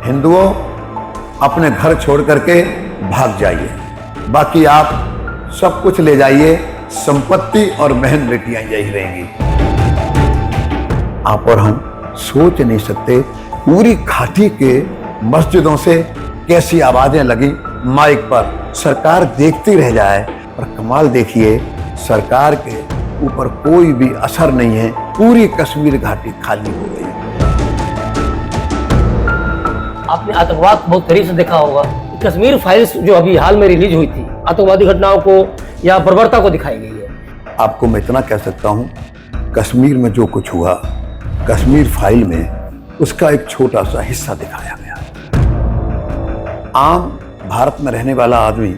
हिंदुओं अपने घर छोड़ करके भाग जाइए, बाकी आप सब कुछ ले जाइए, संपत्ति और बहन बेटियां यही रहेंगी। आप और हम सोच नहीं सकते पूरी घाटी के मस्जिदों से कैसी आवाजें लगी माइक पर, सरकार देखती रह जाए। और कमाल देखिए, सरकार के ऊपर कोई भी असर नहीं है, पूरी कश्मीर घाटी खाली हो गई। आपने आतंकवाद को बहुत करीब से देखा होगा। कश्मीर फाइल्स जो अभी हाल में रिलीज हुई थी, आतंकवादी घटनाओं को या बर्बरता को दिखाई गई है। आपको मैं इतना कह सकता हूं, कश्मीर में जो कुछ हुआ, कश्मीर फाइल में उसका एक छोटा सा हिस्सा दिखाया गया। आम भारत में रहने वाला आदमी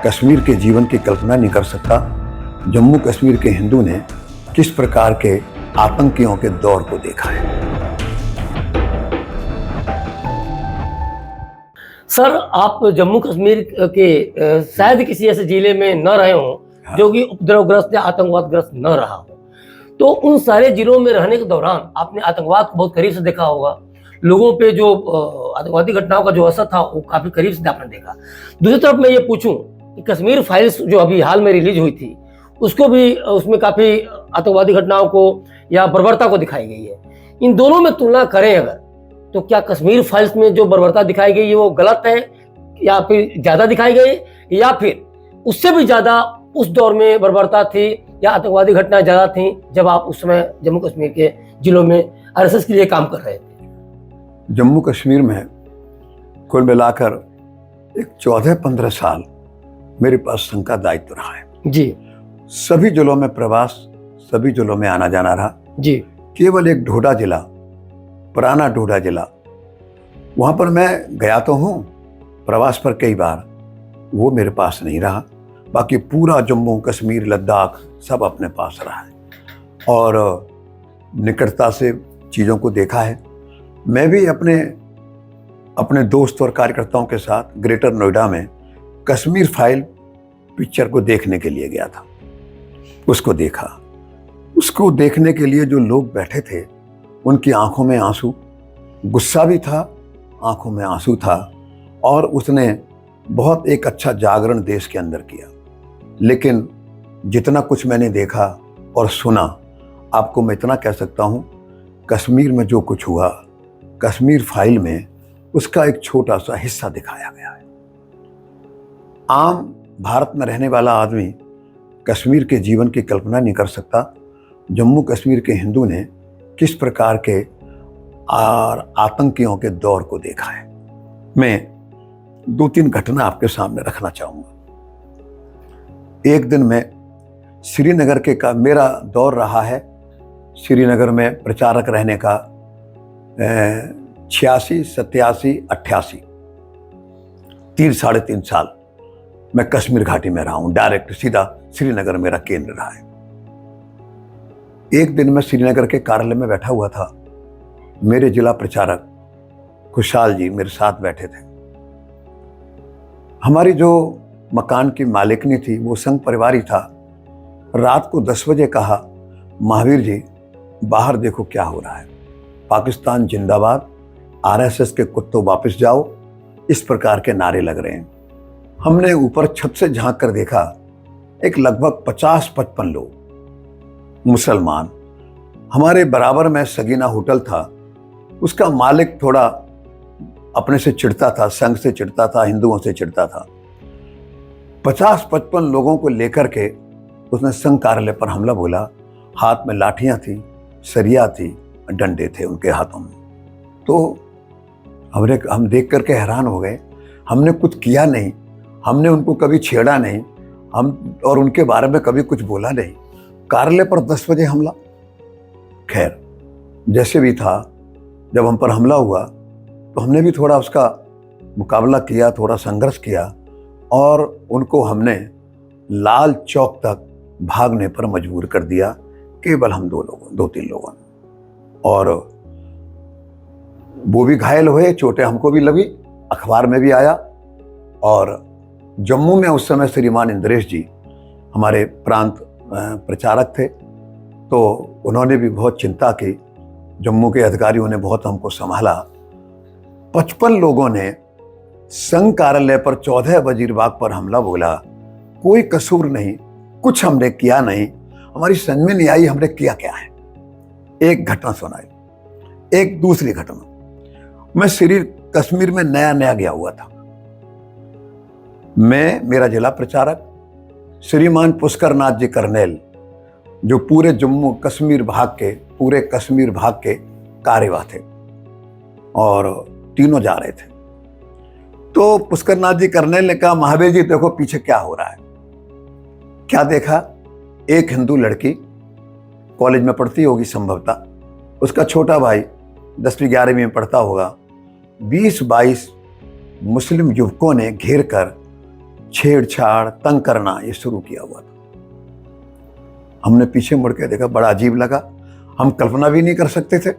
कश्मीर के जीवन की कल्पना नहीं कर सकता। जम्मू कश्मीर के हिंदू ने किस प्रकार के आतंकियों के दौर को देखा है। सर, आप जम्मू कश्मीर के शायद किसी ऐसे जिले में न रहे हों जो कि उपद्रवग्रस्त या आतंकवादग्रस्त न रहा हो, तो उन सारे जिलों में रहने के दौरान आपने आतंकवाद को बहुत करीब से देखा होगा। लोगों पे जो आतंकवादी घटनाओं का जो असर था वो काफी करीब से आपने देखा। दूसरी तरफ मैं ये पूछूं कि कश्मीर फाइल्स जो अभी हाल में रिलीज हुई थी, उसको भी उसमें काफी आतंकवादी घटनाओं को या बर्बरता को दिखाई गई है। इन दोनों में तुलना करें अगर, तो क्या कश्मीर फाइल्स में जो बर्बरता दिखाई गई है वो गलत है, या फिर ज्यादा दिखाई गई, या फिर उससे भी ज्यादा उस दौर में बर्बरता थी या आतंकवादी घटनाएं ज्यादा थी जब आप उस समय जम्मू कश्मीर के जिलों में आरएसएस के लिए काम कर रहे थे? जम्मू कश्मीर में कुल मिलाकर एक 14-15 साल मेरे पास संघ का दायित्व रहा है जी। सभी जिलों में प्रवास, सभी जिलों में आना जाना रहा जी। केवल एक ढोडा जिला, पुराना ढोडा जिला, वहां पर मैं गया तो हूं प्रवास पर कई बार, वो मेरे पास नहीं रहा। बाकी पूरा जम्मू कश्मीर लद्दाख सब अपने पास रहा है और निकटता से चीज़ों को देखा है। मैं भी अपने दोस्त और कार्यकर्ताओं के साथ ग्रेटर नोएडा में कश्मीर फाइल पिक्चर को देखने के लिए गया था। उसको देखा, उसको देखने के लिए जो लोग बैठे थे उनकी आंखों में आंसू, गुस्सा भी था, आंखों में आंसू था, और उसने बहुत एक अच्छा जागरण देश के अंदर किया। लेकिन जितना कुछ मैंने देखा और सुना, आपको मैं इतना कह सकता हूँ, कश्मीर में जो कुछ हुआ, कश्मीर फाइल में उसका एक छोटा सा हिस्सा दिखाया गया है। आम भारत में रहने वाला आदमी कश्मीर के जीवन की कल्पना नहीं कर सकता। जम्मू कश्मीर के हिंदू ने किस प्रकार के आतंकियों के दौर को देखा है। मैं 2-3 घटना आपके सामने रखना चाहूँगा। एक दिन मैं श्रीनगर के का मेरा दौर रहा है, श्रीनगर में प्रचारक रहने का 86, 87, 88, 3-3.5 साल मैं कश्मीर घाटी में रहा हूँ। डायरेक्ट सीधा श्रीनगर मेरा केंद्र रहा है। एक दिन मैं श्रीनगर के कार्यालय में बैठा हुआ था, मेरे जिला प्रचारक खुशहाल जी मेरे साथ बैठे थे। हमारी जो मकान की मालिकनी थी वो संघ परिवार ही था। रात को 10 बजे कहा, महावीर जी बाहर देखो क्या हो रहा है, पाकिस्तान जिंदाबाद, आरएसएस के कुत्तों वापस जाओ, इस प्रकार के नारे लग रहे हैं। हमने ऊपर छत से झांक कर देखा, एक लगभग 50-55 लोग मुसलमान। हमारे बराबर में सगीना होटल था, उसका मालिक थोड़ा अपने से चिढ़ता था, संघ से चिढ़ता था, हिंदुओं से चिढ़ता था। 50-55 लोगों को लेकर के उसने संघ कार्यालय पर हमला बोला। हाथ में लाठियां थी, सरिया थी, डंडे थे उनके हाथों में। तो हम देख करके हैरान हो गए। हमने कुछ किया नहीं, हमने उनको कभी छेड़ा नहीं, हम और उनके बारे में कभी कुछ बोला नहीं। कार्यालय पर 10 बजे हमला। खैर जैसे भी था, जब हम पर हमला हुआ तो हमने भी थोड़ा उसका मुकाबला किया, थोड़ा संघर्ष किया, और उनको हमने लाल चौक तक भागने पर मजबूर कर दिया, केवल हम 2-3 लोगों ने। और वो भी घायल हुए, चोटें हमको भी लगी, अखबार में भी आया। और जम्मू में उस समय श्रीमान इंद्रेश जी हमारे प्रांत प्रचारक थे, तो उन्होंने भी बहुत चिंता की। जम्मू के अधिकारियों ने बहुत हमको संभाला। 55 लोगों ने संघ कार्यालय पर 14 वजीरबाग पर हमला बोला। कोई कसूर नहीं, कुछ हमने किया नहीं, हमारी समझ में नहीं आई हमने किया क्या है। एक घटना सुनाई। एक दूसरी घटना, मैं श्री कश्मीर में नया नया गया हुआ था। मैं, मेरा जिला प्रचारक श्रीमान पुष्कर नाथ जी कर्नेल, जो पूरे जम्मू कश्मीर भाग के, पूरे कश्मीर भाग के कार्यवाह थे और तीनों जा रहे थे। तो पुष्कर नाथ जी कर्नेल ने कहा, महावीर जी देखो पीछे क्या हो रहा है। क्या देखा? एक हिंदू लड़की कॉलेज में पढ़ती होगी संभवतः, उसका छोटा भाई 10वीं 11वीं में पढ़ता होगा। 20-22 मुस्लिम युवकों ने घेर कर छेड़छाड़, तंग करना ये शुरू किया हुआ था। हमने पीछे मुड़ के देखा, बड़ा अजीब लगा, हम कल्पना भी नहीं कर सकते थे।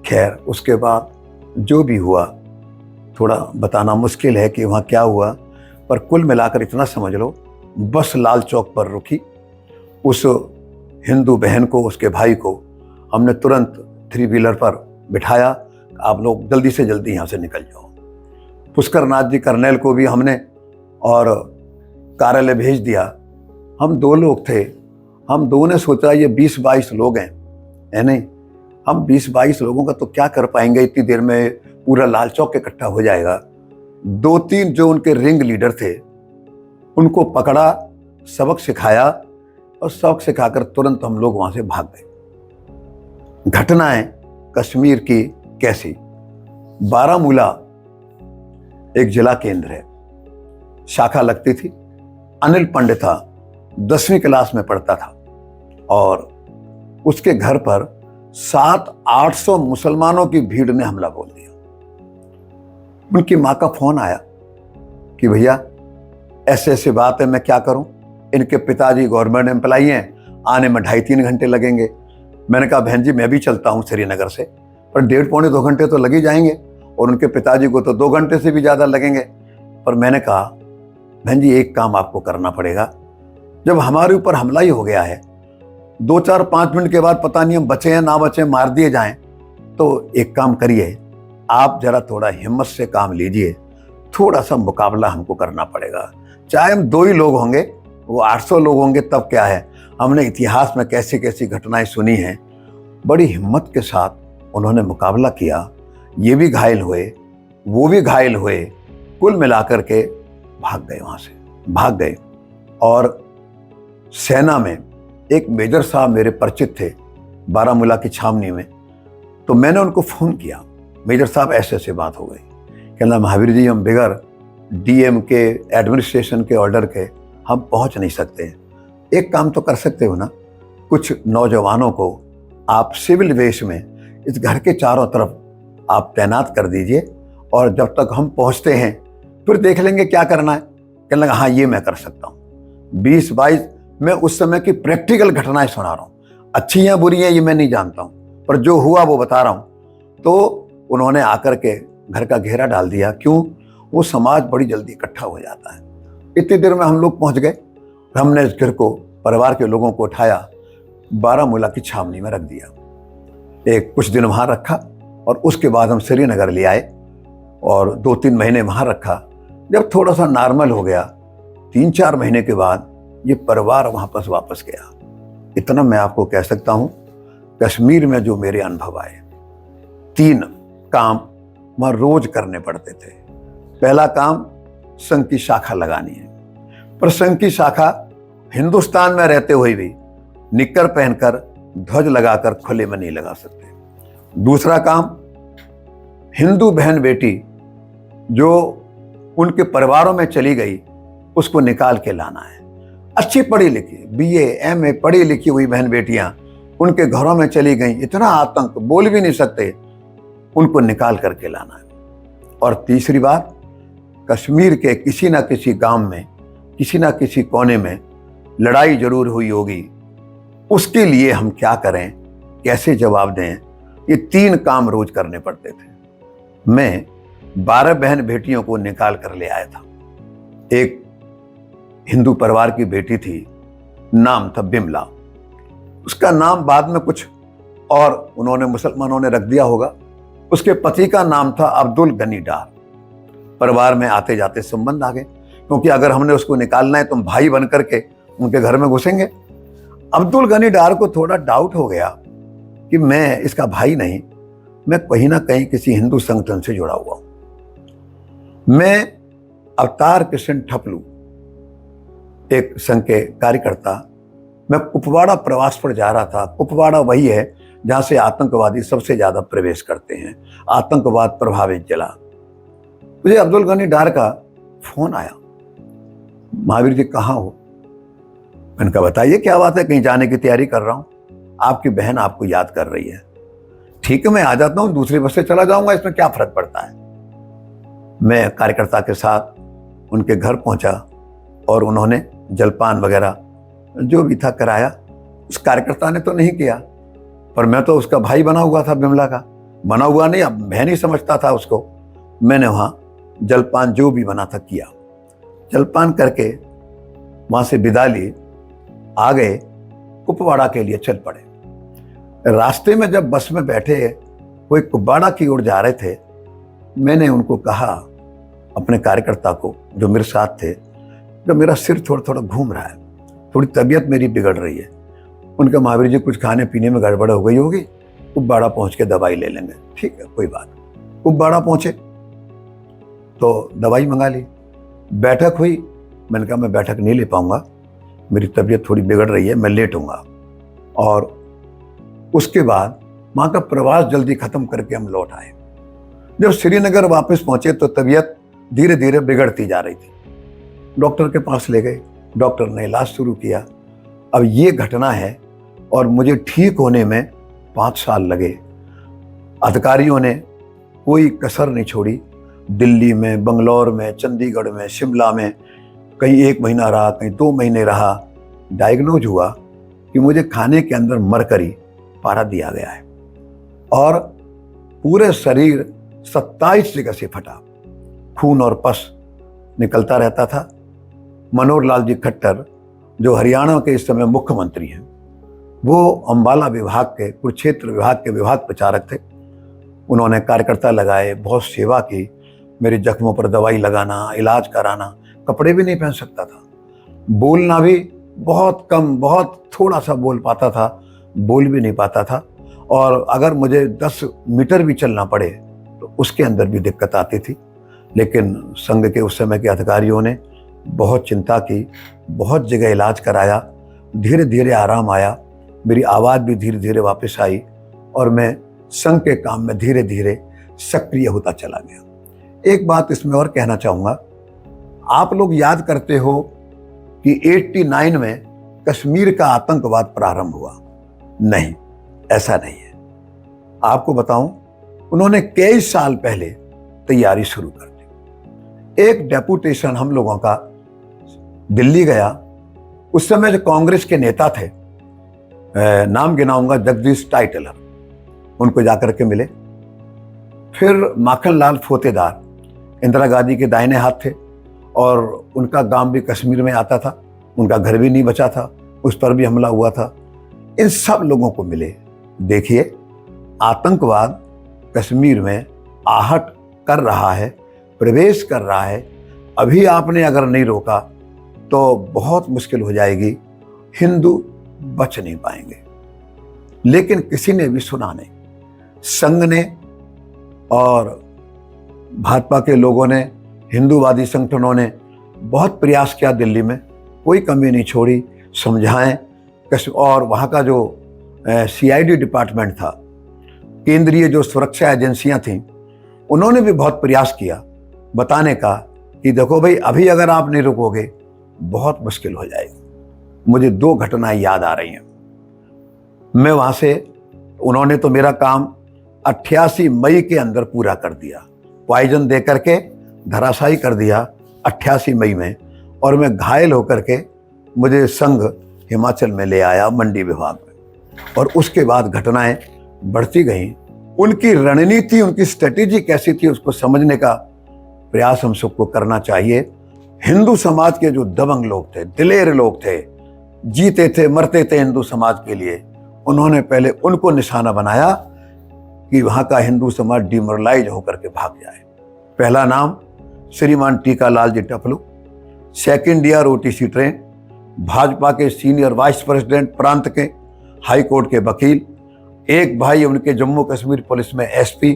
खैर उसके बाद जो भी हुआ, थोड़ा बताना मुश्किल है कि वहाँ क्या हुआ, पर कुल मिलाकर इतना समझ लो, बस लाल चौक पर रुकी। उस हिंदू बहन को, उसके भाई को हमने तुरंत 3 व्हीलर पर बिठाया, आप लोग जल्दी से जल्दी यहाँ से निकल जाओ। पुष्कर नाथ जी कर्नेल को भी हमने और कार्यालय भेज दिया। हम 2 लोग थे, हम दो ने सोचा ये 20-22 लोग हैं, है नहीं, हम 20-22 लोगों का तो क्या कर पाएंगे, इतनी देर में पूरा लाल चौक इकट्ठा हो जाएगा। 2-3 जो उनके रिंग लीडर थे उनको पकड़ा, सबक सिखाया और सबक सिखाकर तुरंत हम लोग वहां से भाग गए। घटनाएं कश्मीर की कैसी? बारामूला एक जिला केंद्र है, शाखा लगती थी। अनिल पंडिता 10वीं क्लास में पढ़ता था और उसके घर पर 700-800 मुसलमानों की भीड़ ने हमला बोल दिया। उनकी माँ का फोन आया कि भैया ऐसे ऐसे बात है, मैं क्या करूं, इनके पिताजी गवर्नमेंट एम्प्लॉई हैं, आने में 2.5-3 घंटे लगेंगे। मैंने कहा बहन जी मैं भी चलता हूं श्रीनगर से, पर 1.5-2 घंटे तो लग ही जाएंगे और उनके पिताजी को तो 2 घंटे से भी ज़्यादा लगेंगे। पर मैंने कहा बहन जी एक काम आपको करना पड़ेगा, जब हमारे ऊपर हमला ही हो गया है, 2-4-5 मिनट के बाद पता नहीं हम बचे हैं ना बचे, मार दिए जाएं, तो एक काम करिए, आप जरा थोड़ा हिम्मत से काम लीजिए, थोड़ा सा मुकाबला हमको करना पड़ेगा। चाहे हम 2 ही लोग होंगे, वो 800 लोग होंगे तब क्या है। हमने इतिहास में कैसी कैसी घटनाएं सुनी हैं। बड़ी हिम्मत के साथ उन्होंने मुकाबला किया, ये भी घायल हुए, वो भी घायल हुए, कुल मिलाकर के भाग गए, वहाँ से भाग गए। और सेना में एक मेजर साहब मेरे परिचित थे बारामूला की छावनी में, तो मैंने उनको फ़ोन किया, मेजर साहब ऐसे ऐसे बात हो गई। कहना महावीर जी हम बगैर डीएम के, एडमिनिस्ट्रेशन के ऑर्डर के हम पहुंच नहीं सकते। एक काम तो कर सकते हो ना, कुछ नौजवानों को आप सिविल वेश में इस घर के चारों तरफ आप तैनात कर दीजिए और जब तक हम पहुंचते हैं फिर देख लेंगे क्या करना है। कहने लगा हाँ ये मैं कर सकता हूँ। 20-22 मैं उस समय की प्रैक्टिकल घटनाएं सुना रहा हूँ, अच्छी हैं बुरी हैं ये मैं नहीं जानता हूँ, पर जो हुआ वो बता रहा हूँ। तो उन्होंने आकर के घर का घेरा डाल दिया। क्यों? वो समाज बड़ी जल्दी इकट्ठा हो जाता है। इतनी देर में हम लोग पहुंच गए। हमने इस घर को, परिवार के लोगों को उठाया, बारामूला की छावनी में रख दिया। एक कुछ दिन वहाँ रखा और उसके बाद हम श्रीनगर ले आए और 2-3 महीने वहाँ रखा। जब थोड़ा सा नॉर्मल हो गया, 3-4 महीने के बाद ये परिवार वहाँ पर वापस गया। इतना मैं आपको कह सकता हूँ, कश्मीर में जो मेरे अनुभव आए, 3 काम वहाँ रोज करने पड़ते थे। पहला काम संघ की शाखा लगानी है, पर संघ की शाखा हिंदुस्तान में रहते हुए भी निक्कर पहनकर, ध्वज लगाकर खुले में नहीं लगा सकते। दूसरा काम, हिंदू बहन बेटी जो उनके परिवारों में चली गई उसको निकाल के लाना है। अच्छी पढ़ी लिखी, बीए एमए पढ़ी लिखी हुई बहन बेटियां उनके घरों में चली गई, इतना आतंक, बोल भी नहीं सकते, उनको निकाल करके लाना है। और तीसरी बात, कश्मीर के किसी ना किसी गांव में, किसी ना किसी कोने में लड़ाई जरूर हुई होगी, उसके लिए हम क्या करें, कैसे जवाब दें, ये 3 काम रोज करने पड़ते थे। मैं 12 बहन बेटियों को निकाल कर ले आया था। एक हिंदू परिवार की बेटी थी, नाम था बिमला, उसका नाम बाद में कुछ और उन्होंने, मुसलमानों ने रख दिया होगा, उसके पति का नाम था अब्दुल गनी डार। परिवार में आते जाते संबंध आ गए, क्योंकि अगर हमने उसको निकालना है तो हम भाई बन करके उनके घर में घुसेंगे। अब्दुल गनी डार को थोड़ा डाउट हो गया कि मैं इसका भाई नहीं, मैं कहीं ना कहीं किसी हिंदू संगठन से जुड़ा हुआ हूं। मैं अवतार कृष्ण ठपलू, एक संघ के कार्यकर्ता, मैं कुपवाड़ा प्रवास पर जा रहा था। कुपवाड़ा वही है जहां से आतंकवादी सबसे ज्यादा प्रवेश करते हैं, आतंकवाद प्रभावित जिला। मुझे अब्दुल गनी डार का फोन आया, महावीर जी कहाँ हो? मैंने कहा बताइए क्या बात है? कहीं जाने की तैयारी कर रहा हूं, आपकी बहन आपको याद कर रही है। ठीक है, मैं आ जाता हूं, दूसरी बस से चला जाऊंगा, इसमें क्या फर्क पड़ता है। मैं कार्यकर्ता के साथ उनके घर पहुंचा और उन्होंने जलपान वगैरह जो भी था कराया। उस कार्यकर्ता ने तो नहीं किया, पर मैं तो उसका भाई बना हुआ था, बिमला का बना हुआ नहीं, अब बहन ही समझता था उसको। मैंने वहाँ जलपान जो भी बना था किया, जलपान करके वहाँ से विदा ली, आ गए कुपवाड़ा के लिए चल पड़े। रास्ते में जब बस में बैठे वो कुपवाड़ा की ओर जा रहे थे, मैंने उनको कहा, अपने कार्यकर्ता को जो मेरे साथ थे, जो मेरा सिर थोड़ा थोड़ा घूम रहा है, थोड़ी तबीयत मेरी बिगड़ रही है। उनका महावीर जी कुछ खाने पीने में गड़बड़ हो गई होगी, कुपवाड़ा पहुंच के दवाई ले लेंगे। ठीक है, कोई बात। कुपवाड़ा पहुंचे तो दवाई मंगा ली, बैठक हुई। मैंने कहा मैं बैठक नहीं ले पाऊंगा, मेरी तबीयत थोड़ी बिगड़ रही है, मैं लेट हूँगा। और उसके बाद वहाँ का प्रवास जल्दी खत्म करके हम लौट आए। जब श्रीनगर वापस पहुंचे तो तबीयत धीरे धीरे बिगड़ती जा रही थी। डॉक्टर के पास ले गए, डॉक्टर ने इलाज शुरू किया। अब ये घटना है और मुझे ठीक होने में 5 साल लगे। अधिकारियों ने कोई कसर नहीं छोड़ी, दिल्ली में, बंगलौर में, चंडीगढ़ में, शिमला में, कहीं 1 महीना रहा, कहीं 2 महीने रहा। डायग्नोज हुआ कि मुझे खाने के अंदर मरकरी पारा दिया गया है और पूरे शरीर 27 जगह से फटा, खून और पस निकलता रहता था। मनोहर लाल जी खट्टर, जो हरियाणा के इस समय मुख्यमंत्री हैं, वो अंबाला विभाग के, कुरुक्षेत्र विभाग के विभाग प्रचारक थे। उन्होंने कार्यकर्ता लगाए, बहुत सेवा की, मेरे जख्मों पर दवाई लगाना, इलाज कराना। कपड़े भी नहीं पहन सकता था, बोलना भी बहुत कम, बहुत थोड़ा सा बोल पाता था, बोल भी नहीं पाता था। और अगर मुझे 10 मीटर भी चलना पड़े तो उसके अंदर भी दिक्कत आती थी। लेकिन संघ के उस समय के अधिकारियों ने बहुत चिंता की, बहुत जगह इलाज कराया, धीरे धीरे आराम आया, मेरी आवाज़ भी धीरे धीरे वापस आई और मैं संघ के काम में धीरे धीरे सक्रिय होता चला गया। एक बात इसमें और कहना चाहूँगा, आप लोग याद करते हो कि 89 में कश्मीर का आतंकवाद प्रारंभ हुआ। नहीं, ऐसा नहीं है। आपको बताऊं, उन्होंने कई साल पहले तैयारी शुरू कर दी। एक डेपुटेशन हम लोगों का दिल्ली गया। उस समय जो कांग्रेस के नेता थे, नाम गिनाऊंगा, जगदीश टाइटलर, उनको जाकर के मिले। फिर माखनलाल फोतेदार इंदिरा गांधी के दाहिने हाथ थे और उनका गांव भी कश्मीर में आता था, उनका घर भी नहीं बचा था, उस पर भी हमला हुआ था। इन सब लोगों को मिले। देखिए, आतंकवाद कश्मीर में आहट कर रहा है, प्रवेश कर रहा है। अभी आपने अगर नहीं रोका तो बहुत मुश्किल हो जाएगी, हिंदू बच नहीं पाएंगे। लेकिन किसी ने भी सुना नहीं। संघ ने और भाजपा के लोगों ने, हिंदूवादी संगठनों ने बहुत प्रयास किया, दिल्ली में कोई कमी नहीं छोड़ी, समझाएं। और वहाँ का जो CID डिपार्टमेंट था, केंद्रीय जो सुरक्षा एजेंसियां थीं, उन्होंने भी बहुत प्रयास किया बताने का कि देखो भाई, अभी अगर आप नहीं रुकोगे बहुत मुश्किल हो जाएगी। मुझे 2 घटनाएं याद आ रही हैं। मैं वहाँ से, उन्होंने तो मेरा काम 88 मई के अंदर पूरा कर दिया, पॉइजन दे करके धराशायी कर दिया 88 मई में। और मैं घायल होकर के मुझे संघ हिमाचल में ले आया, मंडी विभाग में। और उसके बाद घटनाएं बढ़ती गईं। उनकी रणनीति, उनकी स्ट्रेटेजी कैसी थी, उसको समझने का प्रयास हम सबको करना चाहिए। हिंदू समाज के जो दबंग लोग थे, दिलेर लोग थे, जीते थे, मरते थे हिंदू समाज के लिए, उन्होंने पहले उनको निशाना बनाया। कि वहाँ का हिंदू समाज डिमोरलाइज होकर के भाग जाए। पहला नाम श्रीमान Tikalal ji Taplu, second year OTC train, Bhajpa के सीनियर वाइस प्रेसिडेंट प्रांत के, हाई कोर्ट के वकील, एक भाई उनके जम्मू कश्मीर पुलिस में एसपी,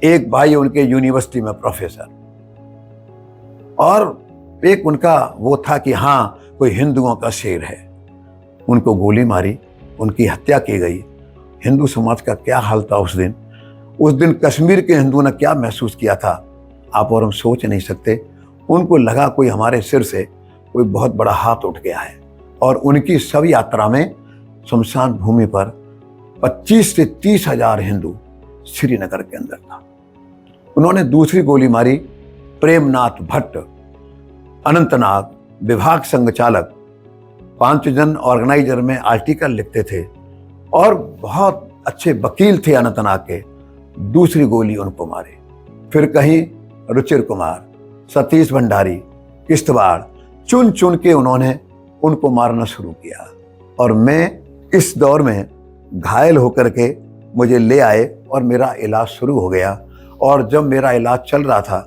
एक भाई उनके यूनिवर्सिटी में प्रोफेसर, और एक उनका वो था कि हाँ कोई हिंदुओं का शेर है। उनको गोली मारी, उनकी हत्या की गई। हिंदू समाज का क्या हाल था उस दिन। उस दिन कश्मीर के हिंदुओं ने क्या महसूस किया था, आप और हम सोच नहीं सकते। उनको लगा कोई हमारे सिर से कोई बहुत बड़ा हाथ उठ गया है। और उनकी सब यात्रा में शमशान भूमि पर 25 से 30 हजार हिंदू श्रीनगर के अंदर था। उन्होंने दूसरी गोली मारी प्रेमनाथ भट्ट, अनंतनाग विभाग संघचालक, 5 जन ऑर्गेनाइजर में आर्टिकल लिखते थे और बहुत अच्छे वकील थे अनंतनाग के। दूसरी गोली उनको मारे। फिर कहीं रुचिर कुमार, सतीश भंडारी, किश्तवाड़, चुन चुन के उन्होंने उनको मारना शुरू किया। और मैं इस दौर में घायल होकर के मुझे ले आए और मेरा इलाज शुरू हो गया। और जब मेरा इलाज चल रहा था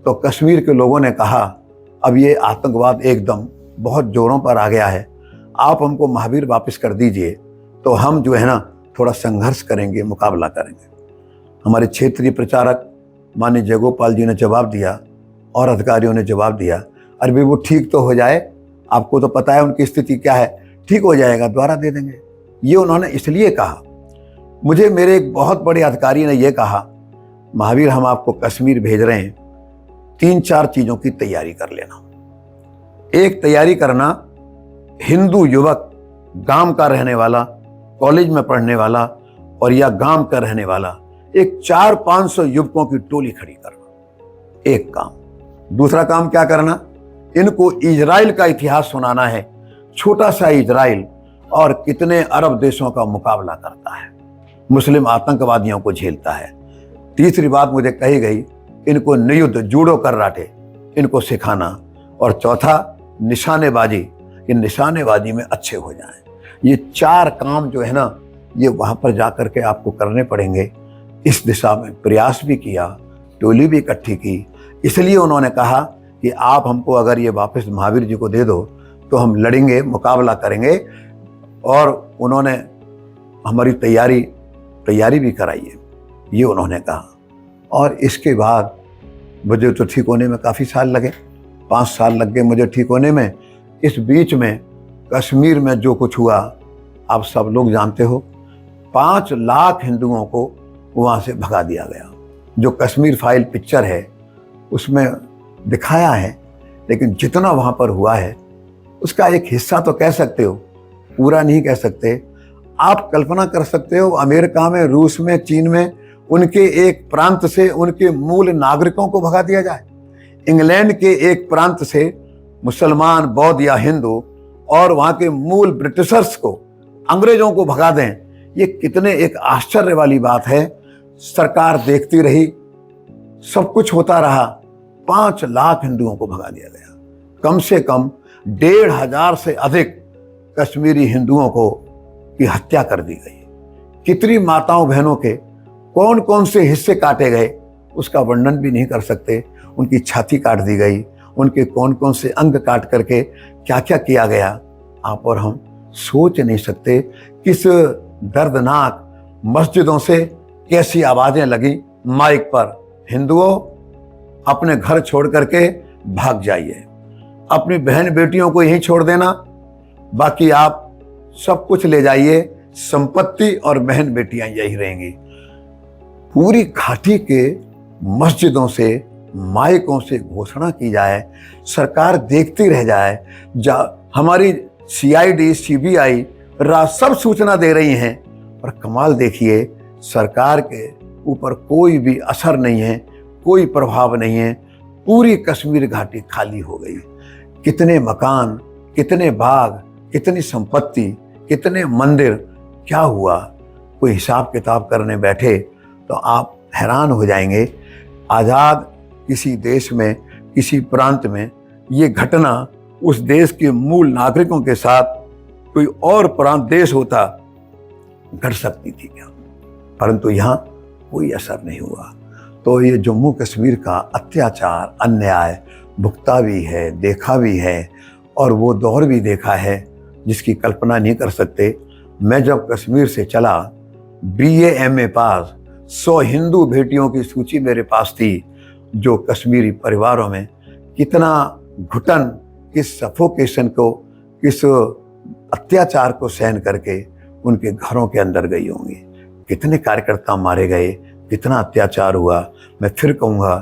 तो कश्मीर के लोगों ने कहा अब ये आतंकवाद एकदम बहुत जोरों पर आ गया है, आप हमको महावीर वापस कर दीजिए तो हम जो है ना थोड़ा संघर्ष करेंगे, मुकाबला करेंगे। हमारे क्षेत्रीय प्रचारक माननीय जयगोपाल जी ने जवाब दिया और अधिकारियों ने जवाब दिया, अरे भाई वो ठीक तो हो जाए, आपको तो पता है उनकी स्थिति क्या है, ठीक हो जाएगा, दोबारा दे देंगे। ये उन्होंने इसलिए कहा। मुझे मेरे एक बहुत बड़े अधिकारी ने यह कहा, महावीर हम आपको कश्मीर भेज रहे हैं, 3-4 चीज़ों की तैयारी कर लेना। एक तैयारी करना, हिंदू युवक, गांव का रहने वाला, कॉलेज में पढ़ने वाला और या गांव का रहने वाला, एक 400-500 युवकों की टोली खड़ी करना, एक काम। दूसरा काम क्या करना, इनको इजराइल का इतिहास सुनाना है, छोटा सा इजराइल और कितने अरब देशों का मुकाबला करता है, मुस्लिम आतंकवादियों को झेलता है। तीसरी बात मुझे कही गई, इनको नियुद्ध जूडो कराटे इनको सिखाना। और चौथा निशानेबाजी, कि निशानेबाजी में अच्छे हो जाएं। ये 4 काम जो है ना ये वहाँ पर जा कर के आपको करने पड़ेंगे। इस दिशा में प्रयास भी किया, टोली भी इकट्ठी की। इसलिए उन्होंने कहा कि आप हमको अगर ये वापस महावीर जी को दे दो तो हम लड़ेंगे, मुकाबला करेंगे। और उन्होंने हमारी तैयारी भी कराई है, ये उन्होंने कहा। और इसके बाद मुझे तो ठीक होने में काफ़ी साल लगे, 5 साल लग गए मुझे ठीक होने में। इस बीच में कश्मीर में जो कुछ हुआ आप सब लोग जानते हो, 5 लाख हिंदुओं को वहाँ से भगा दिया गया। जो कश्मीर फाइल पिक्चर है उसमें दिखाया है, लेकिन जितना वहाँ पर हुआ है उसका एक हिस्सा तो कह सकते हो, पूरा नहीं कह सकते। आप कल्पना कर सकते हो अमेरिका में, रूस में, चीन में उनके एक प्रांत से उनके मूल नागरिकों को भगा दिया जाए, इंग्लैंड के एक प्रांत से मुसलमान, बौद्ध या हिंदू और वहाँ के मूल ब्रिटिशर्स को, अंग्रेजों को भगा दें। ये कितने एक आश्चर्य वाली बात है। सरकार देखती रही, सब कुछ होता रहा, 5 लाख हिंदुओं को भगा दिया गया। कम से कम 1,500 से अधिक कश्मीरी हिंदुओं को की हत्या कर दी गई। कितनी माताओं बहनों के कौन कौन से हिस्से काटे गए उसका वर्णन भी नहीं कर सकते। उनकी छाती काट दी गई, उनके कौन कौन से अंग काट करके क्या क्या किया गया, आप और हम सोच नहीं सकते। किस दर्दनाक मस्जिदों से कैसी आवाजें लगी माइक पर, हिंदुओं अपने घर छोड़ करके भाग जाइए, अपनी बहन बेटियों को यहीं छोड़ देना, बाकी आप सब कुछ ले जाइए, संपत्ति और बहन बेटियां यही रहेंगी। पूरी घाटी के मस्जिदों से, माइकों से घोषणा की जाए, सरकार देखती रह जाए। हमारी CID, CBI सब सूचना दे रही हैं, और कमाल देखिए सरकार के ऊपर कोई भी असर नहीं है, कोई प्रभाव नहीं है। पूरी कश्मीर घाटी खाली हो गई। कितने मकान, कितने बाग, कितनी संपत्ति, कितने मंदिर, क्या हुआ, कोई हिसाब किताब करने बैठे तो आप हैरान हो जाएंगे। आज़ाद किसी देश में, किसी प्रांत में ये घटना उस देश के मूल नागरिकों के साथ कोई और प्रांत, देश होता, घट सकती थी क्या, परंतु यहाँ कोई असर नहीं हुआ। तो ये जम्मू कश्मीर का अत्याचार, अन्याय भुगता भी है, देखा भी है, और वो दौर भी देखा है जिसकी कल्पना नहीं कर सकते। मैं जब कश्मीर से चला, BA MA पास 100 हिंदू बेटियों की सूची मेरे पास थी, जो कश्मीरी परिवारों में कितना घुटन, किस सफोकेशन को, किस अत्याचार को सहन करके उनके घरों के अंदर गई होंगी। कितने कार्यकर्ता मारे गए, कितना अत्याचार हुआ। मैं फिर कहूँगा,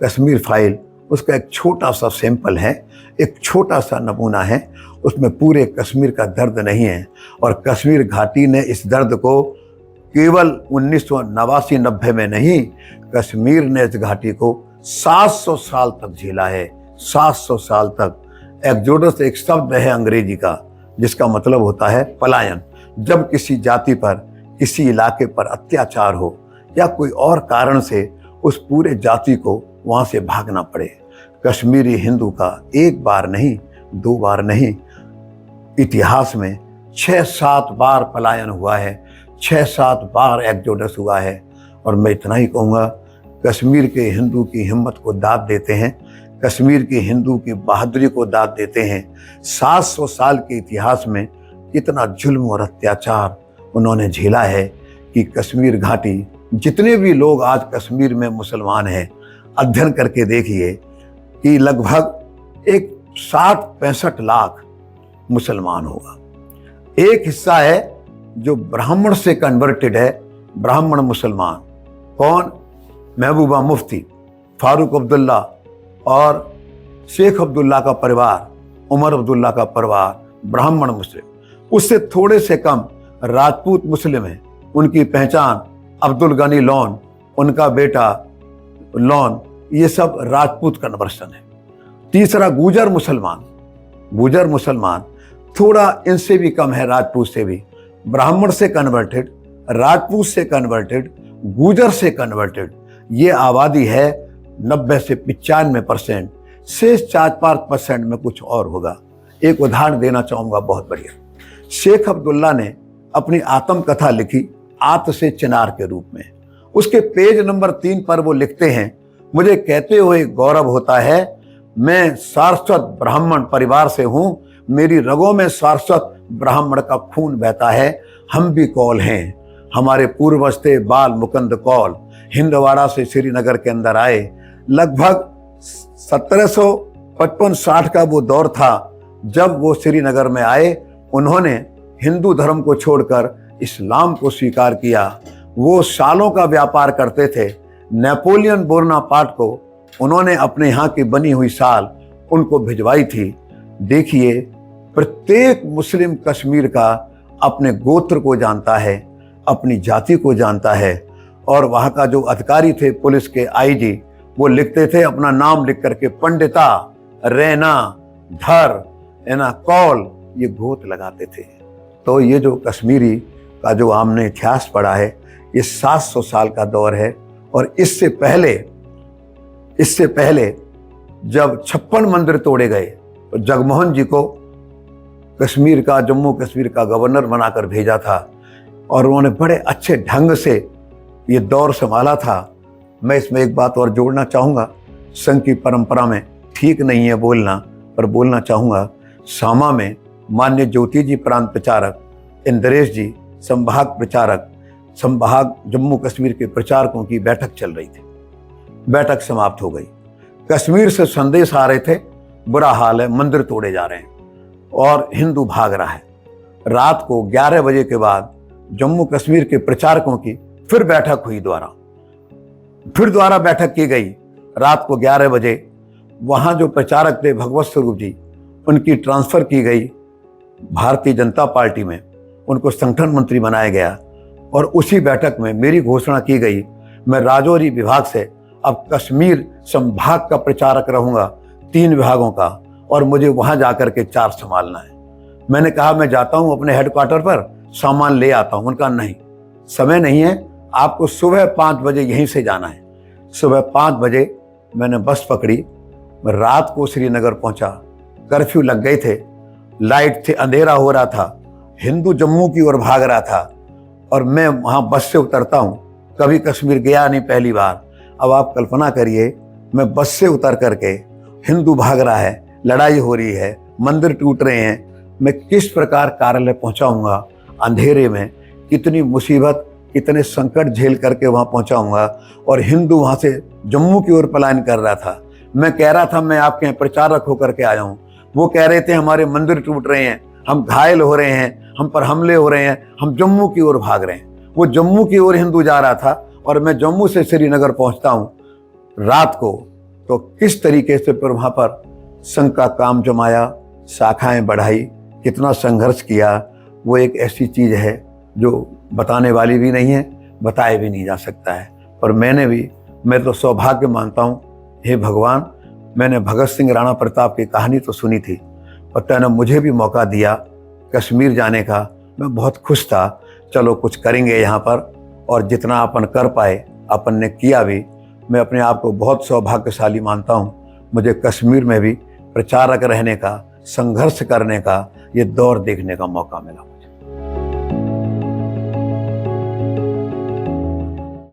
कश्मीर फाइल उसका एक छोटा सा सैंपल है, एक छोटा सा नमूना है। उसमें पूरे कश्मीर का दर्द नहीं है, और कश्मीर घाटी ने इस दर्द को केवल 1989-90 में नहीं, कश्मीर ने इस घाटी को 700 साल तक झेला है। 700 साल तक। एक्सोडस एक शब्द है अंग्रेजी का, जिसका मतलब होता है पलायन। जब किसी जाति पर, किसी इलाके पर अत्याचार हो या कोई और कारण से उस पूरे जाति को वहाँ से भागना पड़े। कश्मीरी हिंदू का एक बार नहीं, 2 बार नहीं, इतिहास में 6-7 बार पलायन हुआ है, 6-7 बार एक्सोडस हुआ है। और मैं इतना ही कहूँगा, कश्मीर के हिंदू की हिम्मत को दाद देते हैं, कश्मीर के हिंदू की बहादुरी को दाद देते हैं। 700 साल के इतिहास में कितना जुल्म और अत्याचार उन्होंने झेला है कि कश्मीर घाटी, जितने भी लोग आज कश्मीर में मुसलमान हैं, अध्ययन करके देखिए कि लगभग एक 60-65 लाख मुसलमान होगा। एक हिस्सा है जो ब्राह्मण से कन्वर्टेड है, ब्राह्मण मुसलमान। कौन? महबूबा मुफ्ती, फारूक अब्दुल्ला और शेख अब्दुल्ला का परिवार, उमर अब्दुल्ला का परिवार, ब्राह्मण मुस्लिम। उससे थोड़े से कम राजपूत मुस्लिम हैं। उनकी पहचान अब्दुल गनी लोन, उनका बेटा लोन, ये सब राजपूत कन्वर्सन है। तीसरा गुजर मुसलमान, गुजर मुसलमान थोड़ा इनसे भी कम है, राजपूत से भी। ब्राह्मण से कन्वर्टेड, राजपूत से कन्वर्टेड, गुजर से कन्वर्टेड, ये आबादी है 90 से 95%। शेष 4-5% में कुछ और होगा। एक उदाहरण देना चाहूँगा बहुत बढ़िया। शेख अब्दुल्ला ने अपनी आत्मकथा लिखी आत से चिनार के रूप में। उसके पेज नंबर 3 पर वो लिखते हैं, मुझे कहते हुए गौरव होता है, मैं सारस्वत ब्राह्मण परिवार से हूँ, मेरी रगों में सारस्वत ब्राह्मण का खून बहता है। हम भी कौल हैं, हमारे पूर्वज थे बाल मुकंद कौल, हिंदवाड़ा से श्रीनगर के अंदर आए। लगभग 1755-60 का वो दौर था जब वो श्रीनगर में आए। उन्होंने हिंदू धर्म को छोड़कर इस्लाम को स्वीकार किया। वो सालों का व्यापार करते थे। नेपोलियन बोनापार्ट को उन्होंने अपने यहाँ की बनी हुई साल उनको भिजवाई थी। देखिए, प्रत्येक मुस्लिम कश्मीर का अपने गोत्र को जानता है, अपनी जाति को जानता है। और वहाँ का जो अधिकारी थे, पुलिस के IG, वो लिखते थे अपना नाम लिख करके, पंडिता, रैना, धर, एना, कौल, ये गोत लगाते थे। तो ये जो कश्मीरी का जो हमने इतिहास पढ़ा है, ये 700 साल का दौर है। और इससे पहले जब 56 मंदिर तोड़े गए तो जगमोहन जी को कश्मीर का, जम्मू कश्मीर का गवर्नर बनाकर भेजा था, और उन्होंने बड़े अच्छे ढंग से ये दौर संभाला था। मैं इसमें एक बात और जोड़ना चाहूँगा, संघ की परंपरा में ठीक नहीं है बोलना, पर बोलना चाहूँगा। सामा में मान्य ज्योति जी प्रांत प्रचारक, इंद्रेश जी संभाग प्रचारक, संभाग जम्मू कश्मीर के प्रचारकों की बैठक चल रही थी। बैठक समाप्त हो गई। कश्मीर से संदेश आ रहे थे, बुरा हाल है, मंदिर तोड़े जा रहे हैं और हिंदू भाग रहा है। रात को 11 बजे के बाद जम्मू कश्मीर के प्रचारकों की फिर बैठक हुई, दोबारा बैठक की गई। रात को 11 बजे वहाँ जो प्रचारक थे भगवत स्वरूप जी, उनकी ट्रांसफ़र की गई भारतीय जनता पार्टी में, उनको संगठन मंत्री बनाया गया। और उसी बैठक में मेरी घोषणा की गई, मैं राजौरी विभाग से अब कश्मीर संभाग का प्रचारक रहूँगा, 3 विभागों का, और मुझे वहाँ जाकर के 4 संभालना है। मैंने कहा मैं जाता हूँ अपने हेडक्वार्टर पर, सामान ले आता हूँ। उनका नहीं, समय नहीं है, आपको सुबह 5 बजे यहीं से जाना है। सुबह 5 बजे मैंने बस पकड़ी, मैं रात को श्रीनगर पहुँचा। कर्फ्यू लग गए थे, लाइट थे, अंधेरा हो रहा था, हिंदू जम्मू की ओर भाग रहा था। और मैं वहाँ बस से उतरता हूँ, कभी कश्मीर गया नहीं पहली बार। अब आप कल्पना करिए, मैं बस से उतर करके, हिंदू भाग रहा है, लड़ाई हो रही है, मंदिर टूट रहे हैं, मैं किस प्रकार कार्यालय पहुंचाऊंगा, अंधेरे में कितनी मुसीबत, कितने संकट झेल करके वहां पहुंचाऊंगा। और हिंदू वहां से जम्मू की ओर पलायन कर रहा था। मैं कह रहा था मैं आपके यहाँ प्रचारक होकर के आया हूँ, वो कह रहे थे हमारे मंदिर टूट रहे हैं, हम घायल हो रहे हैं, हम पर हमले हो रहे हैं, हम जम्मू की ओर भाग रहे हैं। वो जम्मू की ओर हिंदू जा रहा था और मैं जम्मू से श्रीनगर पहुंचता हूँ रात को। तो किस तरीके से फिर वहाँ पर संघ का काम जमाया, शाखाएं बढ़ाई, कितना संघर्ष किया, वो एक ऐसी चीज़ है जो बताने वाली भी नहीं है, बताए भी नहीं जा सकता है। पर मैं तो सौभाग्य मानता हूँ, हे भगवान, मैंने भगत सिंह राणा प्रताप की कहानी तो सुनी थी, और तूने मुझे भी मौका दिया कश्मीर जाने का। मैं बहुत खुश था, चलो कुछ करेंगे यहाँ पर, और जितना अपन कर पाए अपन ने किया भी। मैं अपने आप को बहुत सौभाग्यशाली मानता हूँ, मुझे कश्मीर में भी प्रचारक रहने का, संघर्ष करने का ये दौर देखने का मौका मिला।